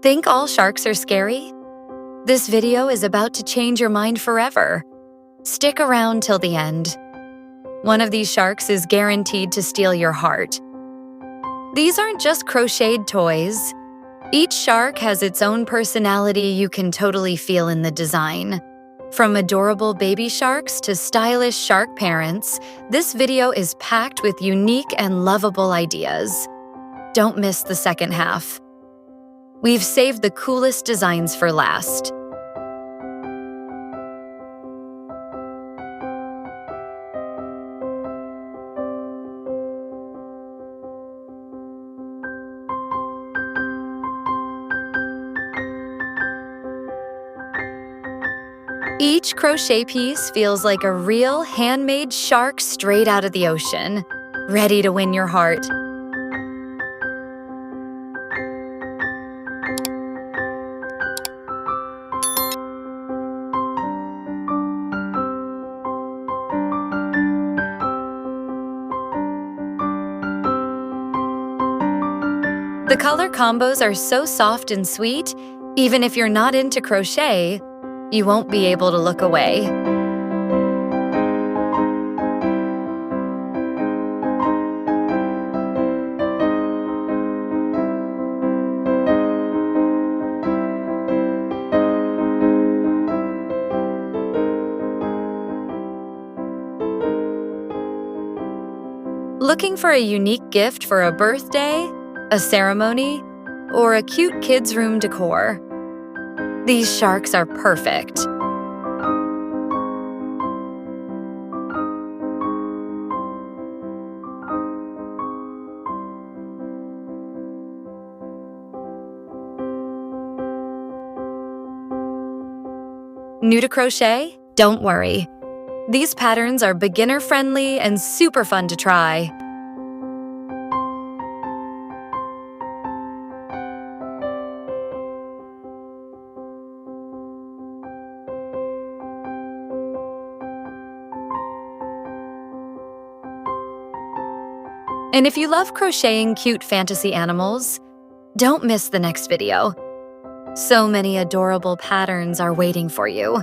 Think all sharks are scary? This video is about to change your mind forever. Stick around till the end. One of these sharks is guaranteed to steal your heart. These aren't just crocheted toys. Each shark has its own personality you can totally feel in the design. From adorable baby sharks to stylish shark parents, this video is packed with unique and lovable ideas. Don't miss the second half. We've saved the coolest designs for last. Each crochet piece feels like a real handmade shark straight out of the ocean, ready to win your heart. The color combos are so soft and sweet, even if you're not into crochet, you won't be able to look away. Looking for a unique gift for a birthday, a ceremony, or a cute kids' room decor? These sharks are perfect. New to crochet? Don't worry. These patterns are beginner-friendly and super fun to try. And if you love crocheting cute fantasy animals, don't miss the next video. So many adorable patterns are waiting for you.